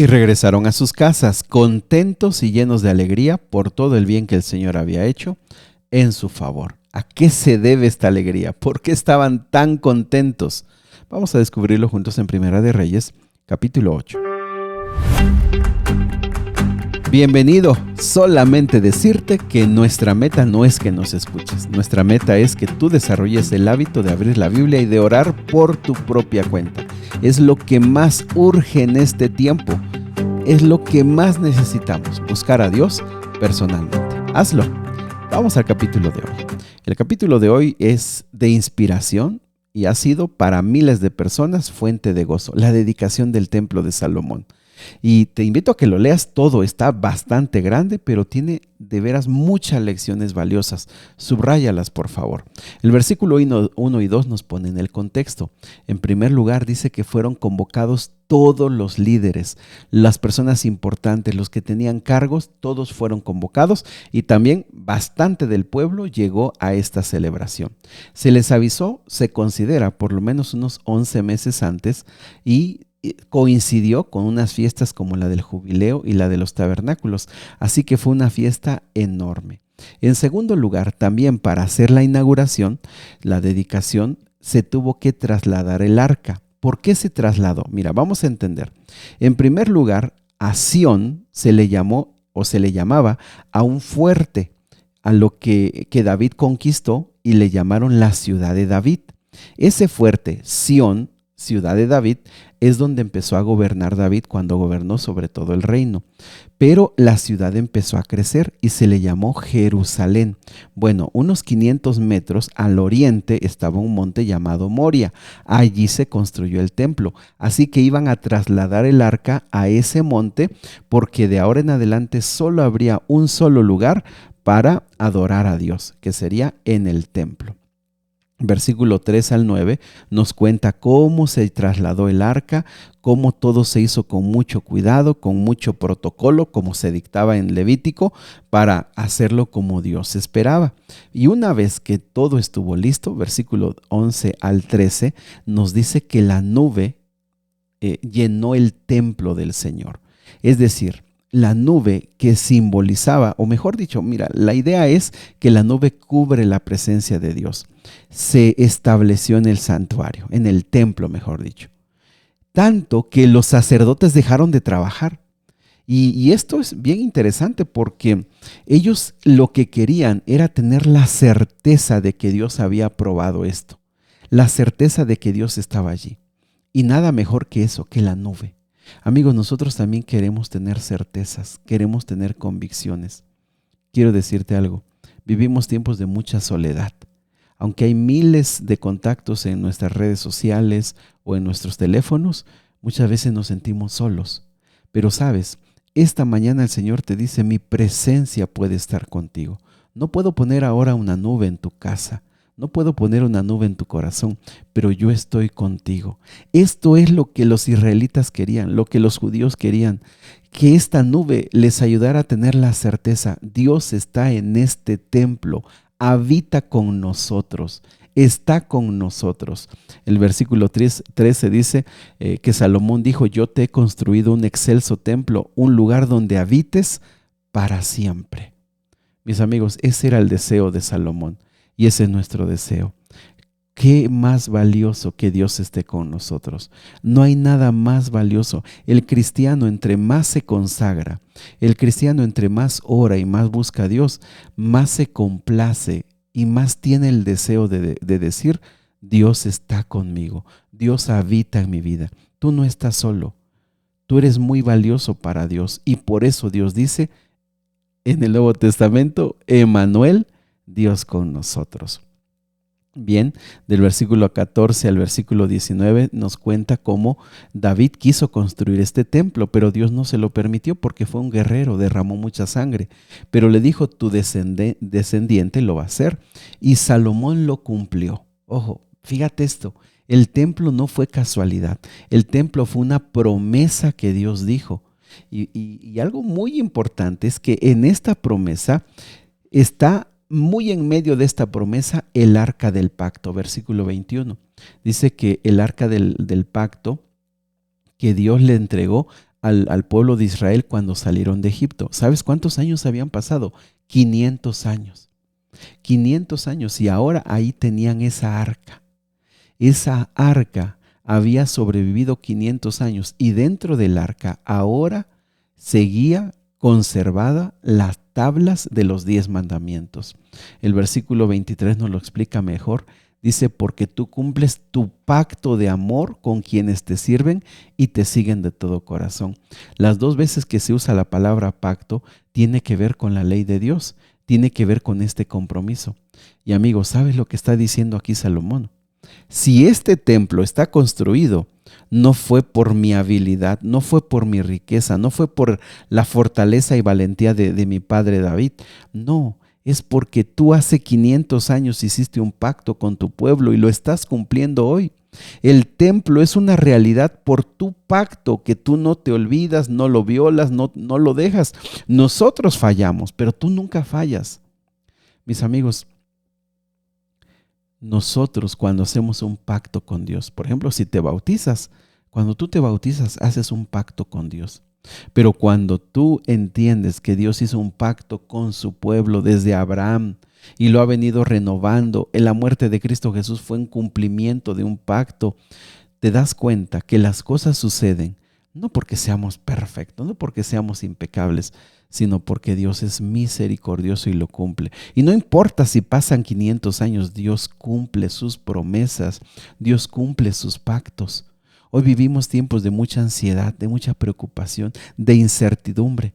Y regresaron a sus casas, contentos y llenos de alegría por todo el bien que el Señor había hecho en su favor. ¿A qué se debe esta alegría? ¿Por qué estaban tan contentos? Vamos a descubrirlo juntos en Primera de Reyes, capítulo 8. Bienvenido. Solamente decirte que nuestra meta no es que nos escuches. Nuestra meta es que tú desarrolles el hábito de abrir la Biblia y de orar por tu propia cuenta. Es lo que más urge en este tiempo. Es lo que más necesitamos, buscar a Dios personalmente. Hazlo. Vamos al capítulo de hoy. El capítulo de hoy es de inspiración y ha sido para miles de personas fuente de gozo. La dedicación del templo de Salomón. Y te invito a que lo leas todo, está bastante grande, pero tiene de veras muchas lecciones valiosas. Subráyalas, por favor. El versículo 1 y 2 nos ponen el contexto. En primer lugar, dice que fueron convocados todos los líderes, las personas importantes, los que tenían cargos, todos fueron convocados y también bastante del pueblo llegó a esta celebración. Se les avisó, se considera, por lo menos unos 11 meses antes y coincidió con unas fiestas como la del jubileo y la de los tabernáculos, así que fue una fiesta enorme. En segundo lugar, también para hacer la inauguración, la dedicación, se tuvo que trasladar el arca. ¿Por qué se trasladó? Mira, vamos a entender. En primer lugar, a Sión se le llamó o se le llamaba a un fuerte, a lo que David conquistó y le llamaron la ciudad de David. Ese fuerte, Sión, ciudad de David, es donde empezó a gobernar David cuando gobernó sobre todo el reino. Pero la ciudad empezó a crecer y se le llamó Jerusalén. Bueno, unos 500 metros al oriente estaba un monte llamado Moria. Allí se construyó el templo. Así que iban a trasladar el arca a ese monte porque de ahora en adelante solo habría un solo lugar para adorar a Dios, que sería en el templo. Versículo 3 al 9 nos cuenta cómo se trasladó el arca, cómo todo se hizo con mucho cuidado, con mucho protocolo, como se dictaba en Levítico, para hacerlo como Dios esperaba. Y una vez que todo estuvo listo, versículo 11 al 13, nos dice que la nube llenó el templo del Señor. Es decir, la nube que simbolizaba, o mejor dicho, mira, la idea es que la nube cubre la presencia de Dios. Se estableció en el santuario, en el templo, mejor dicho. Tanto que los sacerdotes dejaron de trabajar. Y esto es bien interesante porque ellos lo que querían era tener la certeza de que Dios había aprobado esto. La certeza de que Dios estaba allí. Y nada mejor que eso, que la nube. Amigos, nosotros también queremos tener certezas, queremos tener convicciones. Quiero decirte algo, vivimos tiempos de mucha soledad. Aunque hay miles de contactos en nuestras redes sociales o en nuestros teléfonos, muchas veces nos sentimos solos. Pero sabes, esta mañana el Señor te dice, mi presencia puede estar contigo. No puedo poner ahora una nube en tu casa. No puedo poner una nube en tu corazón, pero yo estoy contigo. Esto es lo que los israelitas querían, lo que los judíos querían, que esta nube les ayudara a tener la certeza, Dios está en este templo, habita con nosotros, está con nosotros. El versículo 13 dice que Salomón dijo, yo te he construido un excelso templo, un lugar donde habites para siempre. Mis amigos, ese era el deseo de Salomón. Y ese es nuestro deseo. ¿Qué más valioso que Dios esté con nosotros? No hay nada más valioso. El cristiano entre más se consagra, el cristiano entre más ora y más busca a Dios, más se complace y más tiene el deseo de decir, Dios está conmigo, Dios habita en mi vida. Tú no estás solo, tú eres muy valioso para Dios y por eso Dios dice en el Nuevo Testamento, Emmanuel, Dios con nosotros. Bien, del versículo 14 al versículo 19 nos cuenta cómo David quiso construir este templo, pero Dios no se lo permitió porque fue un guerrero, derramó mucha sangre. Pero le dijo, tu descendiente lo va a hacer. Y Salomón lo cumplió. Ojo, fíjate esto, el templo no fue casualidad, el templo fue una promesa que Dios dijo. Y algo muy importante es que en esta promesa está muy en medio de esta promesa el arca del pacto, versículo 21. Dice que el arca del pacto que Dios le entregó al pueblo de Israel cuando salieron de Egipto. ¿Sabes cuántos años habían pasado? 500 años. 500 años, y ahora ahí tenían esa arca. Esa arca había sobrevivido 500 años y dentro del arca ahora seguía conservada las tablas de los 10 mandamientos. El versículo 23 nos lo explica mejor. Dice, porque tú cumples tu pacto de amor con quienes te sirven y te siguen de todo corazón. Las dos veces que se usa la palabra pacto tiene que ver con la ley de Dios, tiene que ver con este compromiso. Y amigos, ¿sabes lo que está diciendo aquí Salomón? Si este templo está construido, no fue por mi habilidad, no fue por mi riqueza, no fue por la fortaleza y valentía de mi padre David. No, es porque tú hace 500 años hiciste un pacto con tu pueblo y lo estás cumpliendo hoy. El templo es una realidad por tu pacto que tú no te olvidas, no lo violas, no lo dejas. Nosotros fallamos, pero tú nunca fallas. Mis amigos, nosotros cuando hacemos un pacto con Dios, por ejemplo, si te bautizas, cuando tú te bautizas, haces un pacto con Dios. Pero cuando tú entiendes que Dios hizo un pacto con su pueblo desde Abraham y lo ha venido renovando, en la muerte de Cristo Jesús fue un cumplimiento de un pacto, te das cuenta que las cosas suceden no porque seamos perfectos, no porque seamos impecables, sino porque Dios es misericordioso y lo cumple. Y no importa si pasan 500 años, Dios cumple sus promesas, Dios cumple sus pactos. Hoy vivimos tiempos de mucha ansiedad, de mucha preocupación, de incertidumbre.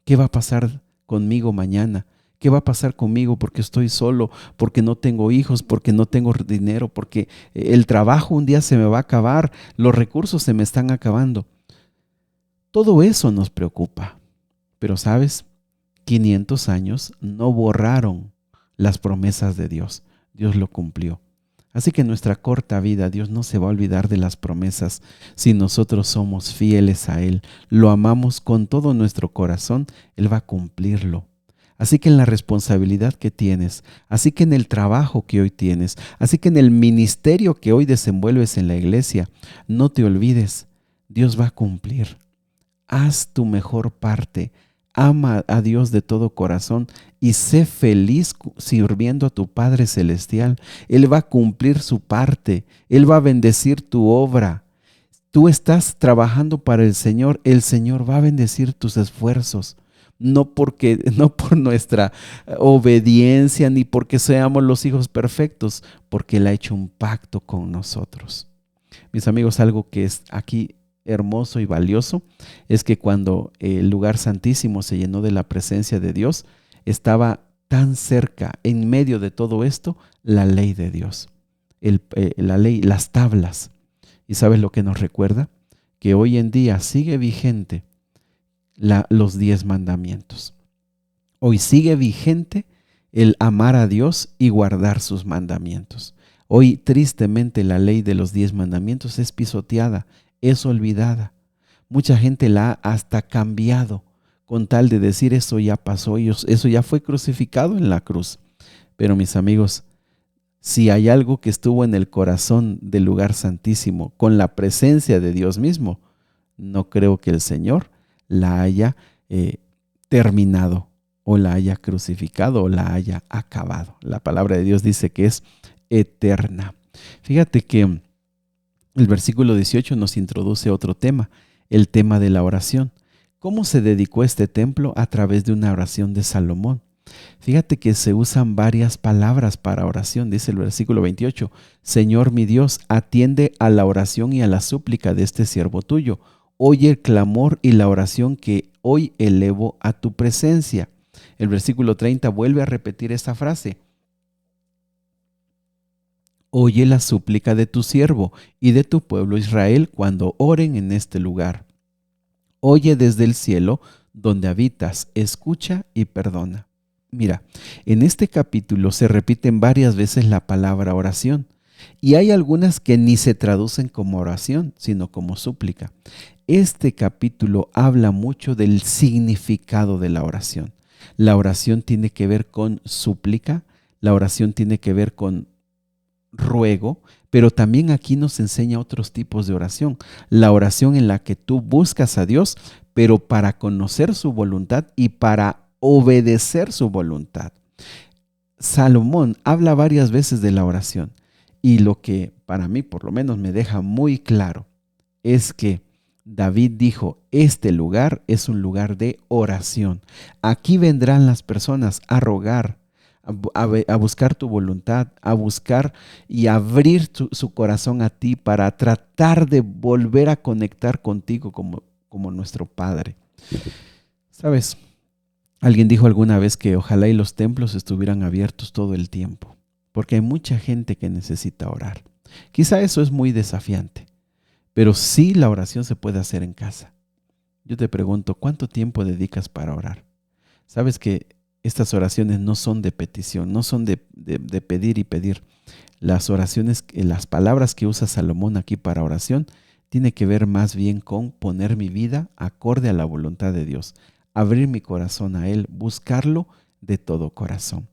¿Qué va a pasar conmigo mañana? ¿Qué va a pasar conmigo porque estoy solo, porque no tengo hijos, porque no tengo dinero, porque el trabajo un día se me va a acabar, los recursos se me están acabando? Todo eso nos preocupa. Pero ¿sabes? 500 años no borraron las promesas de Dios. Dios lo cumplió. Así que en nuestra corta vida Dios no se va a olvidar de las promesas. Si nosotros somos fieles a Él, lo amamos con todo nuestro corazón, Él va a cumplirlo. Así que en la responsabilidad que tienes, así que en el trabajo que hoy tienes, así que en el ministerio que hoy desenvuelves en la iglesia, no te olvides, Dios va a cumplir. Haz tu mejor parte, ama a Dios de todo corazón y sé feliz sirviendo a tu Padre Celestial. Él va a cumplir su parte, Él va a bendecir tu obra. Tú estás trabajando para el Señor va a bendecir tus esfuerzos. No por nuestra obediencia ni porque seamos los hijos perfectos, porque Él ha hecho un pacto con nosotros. Mis amigos, algo que es aquí hermoso y valioso es que cuando el lugar santísimo se llenó de la presencia de Dios, estaba tan cerca, en medio de todo esto, la ley de Dios, la ley, las tablas. ¿Y sabes lo que nos recuerda? Que hoy en día sigue vigente los 10 mandamientos. Hoy sigue vigente el amar a Dios y guardar sus mandamientos. Hoy, tristemente, la ley de los 10 mandamientos es pisoteada, es olvidada. Mucha gente la ha hasta cambiado con tal de decir eso ya pasó, eso ya fue crucificado en la cruz. Pero mis amigos, si hay algo que estuvo en el corazón del lugar santísimo con la presencia de Dios mismo, no creo que el Señor la haya terminado o la haya crucificado o la haya acabado. La palabra de Dios dice que es eterna. Fíjate que el versículo 18 nos introduce otro tema, el tema de la oración. ¿Cómo se dedicó este templo? A través de una oración de Salomón. Fíjate que se usan varias palabras para oración. Dice el versículo 28, Señor mi Dios, atiende a la oración y a la súplica de este siervo tuyo. Oye el clamor y la oración que hoy elevo a tu presencia. El versículo 30 vuelve a repetir esta frase. Oye la súplica de tu siervo y de tu pueblo Israel cuando oren en este lugar. Oye desde el cielo donde habitas, escucha y perdona. Mira, en este capítulo se repiten varias veces la palabra oración y hay algunas que ni se traducen como oración, sino como súplica. Este capítulo habla mucho del significado de la oración. La oración tiene que ver con súplica, la oración tiene que ver con ruego, Pero también aquí nos enseña otros tipos de oración. La oración en la que tú buscas a Dios, pero para conocer su voluntad y para obedecer su voluntad. Salomón habla varias veces de la oración y lo que para mí por lo menos me deja muy claro es que David dijo, este lugar es un lugar de oración. Aquí vendrán las personas a rogar, a buscar tu voluntad, a buscar y abrir su corazón a ti para tratar de volver a conectar contigo como nuestro Padre. ¿Sabes? Alguien dijo alguna vez que ojalá y los templos estuvieran abiertos todo el tiempo, porque hay mucha gente que necesita orar. Quizá eso es muy desafiante, pero sí la oración se puede hacer en casa. Yo te pregunto, ¿cuánto tiempo dedicas para orar? Sabes que estas oraciones no son de petición, no son de pedir y pedir. Las oraciones, las palabras que usa Salomón aquí para oración, tiene que ver más bien con poner mi vida acorde a la voluntad de Dios, abrir mi corazón a Él, buscarlo de todo corazón.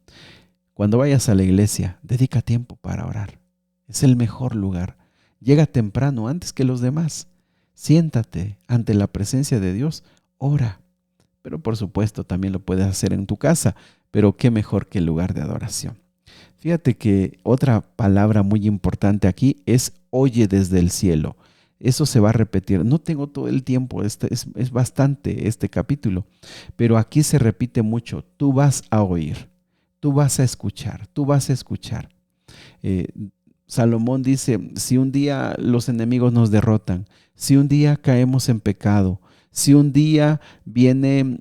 Cuando vayas a la iglesia, dedica tiempo para orar. Es el mejor lugar. Llega temprano, antes que los demás. Siéntate ante la presencia de Dios, ora. Pero por supuesto también lo puedes hacer en tu casa, pero qué mejor que el lugar de adoración. Fíjate que otra palabra muy importante aquí es oye desde el cielo. Eso se va a repetir. No tengo todo el tiempo, es bastante este capítulo, pero aquí se repite mucho. Tú vas a oír, tú vas a escuchar, tú vas a escuchar. Eh, Salomón dice, si un día los enemigos nos derrotan, si un día caemos en pecado, si un día vienen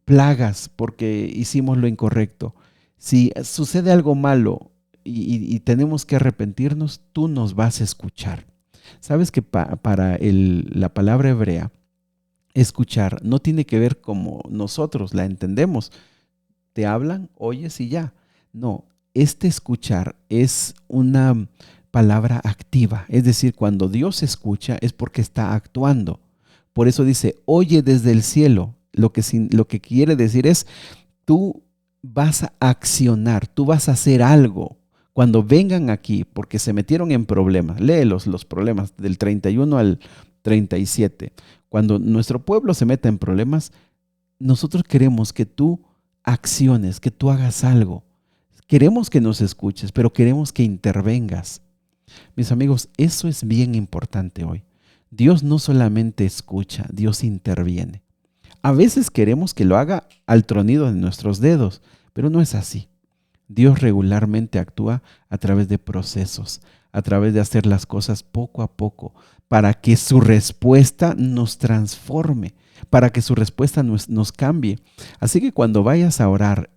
plagas porque hicimos lo incorrecto, si sucede algo malo y tenemos que arrepentirnos, tú nos vas a escuchar. Sabes que para la palabra hebrea, escuchar no tiene que ver como nosotros la entendemos. Te hablan, oyes y ya. No, este escuchar es una palabra activa. Es decir, cuando Dios escucha es porque está actuando. Por eso dice, oye desde el cielo. Lo que quiere decir es, tú vas a accionar, tú vas a hacer algo. Cuando vengan aquí, porque se metieron en problemas, léelos los problemas del 31 al 37. Cuando nuestro pueblo se meta en problemas, nosotros queremos que tú acciones, que tú hagas algo. Queremos que nos escuches, pero queremos que intervengas. Mis amigos, eso es bien importante hoy. Dios no solamente escucha, Dios interviene. A veces queremos que lo haga al tronido de nuestros dedos, pero no es así. Dios regularmente actúa a través de procesos, a través de hacer las cosas poco a poco, para que su respuesta nos transforme, para que su respuesta nos cambie. Así que cuando vayas a orar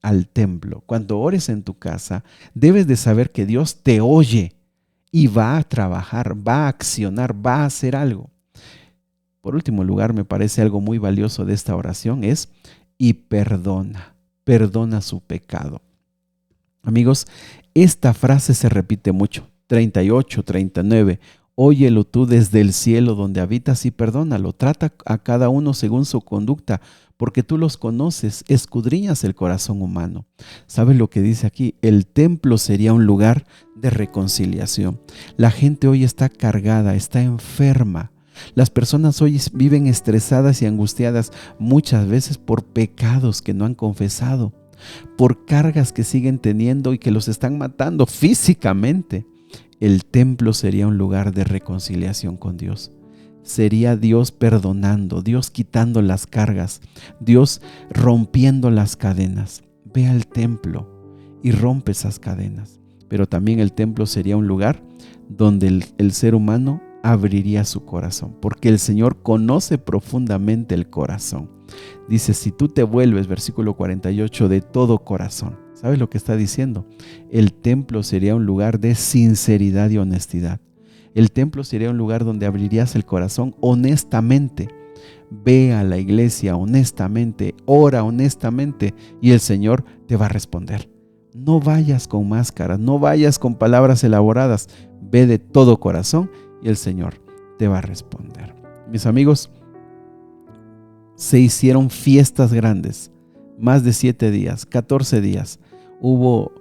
al templo, cuando ores en tu casa, debes de saber que Dios te oye y va a trabajar, va a accionar, va a hacer algo. Por último lugar, me parece algo muy valioso de esta oración es y perdona su pecado. Amigos, esta frase se repite mucho, 38, 39. Óyelo tú desde el cielo donde habitas y perdónalo. Trata a cada uno según su conducta, porque tú los conoces, escudriñas el corazón humano. ¿Sabes lo que dice aquí? El templo sería un lugar de reconciliación. La gente hoy está cargada, está enferma. Las personas hoy viven estresadas y angustiadas muchas veces por pecados que no han confesado, por cargas que siguen teniendo y que los están matando físicamente. El templo sería un lugar de reconciliación con Dios. Sería Dios perdonando, Dios quitando las cargas, Dios rompiendo las cadenas. Ve al templo y rompe esas cadenas. Pero también el templo sería un lugar donde el ser humano abriría su corazón, porque el Señor conoce profundamente el corazón. Dice, si tú te vuelves, versículo 48, de todo corazón. ¿Sabes lo que está diciendo? El templo sería un lugar de sinceridad y honestidad. El templo sería un lugar donde abrirías el corazón honestamente. Ve a la iglesia honestamente, ora honestamente y el Señor te va a responder. No vayas con máscaras, no vayas con palabras elaboradas. Ve de todo corazón y el Señor te va a responder. Mis amigos, se hicieron fiestas grandes, más de 7 días, 14 días. Hubo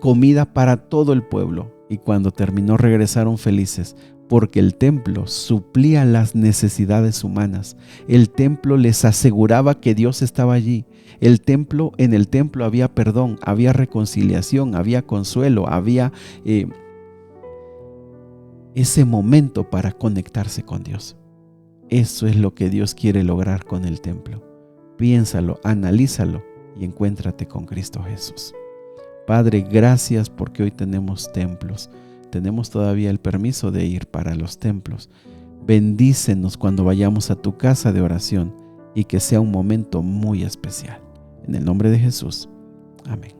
comida para todo el pueblo. y cuando terminó regresaron felices, porque el templo suplía las necesidades humanas. El templo les aseguraba que Dios estaba allí. En el templo había perdón, había reconciliación, había consuelo, había ese momento para conectarse con Dios. Eso es lo que Dios quiere lograr con el templo. Piénsalo, analízalo y encuéntrate con Cristo Jesús. Padre, gracias porque hoy tenemos templos. Tenemos todavía el permiso de ir para los templos. Bendícenos cuando vayamos a tu casa de oración y que sea un momento muy especial. En el nombre de Jesús. Amén.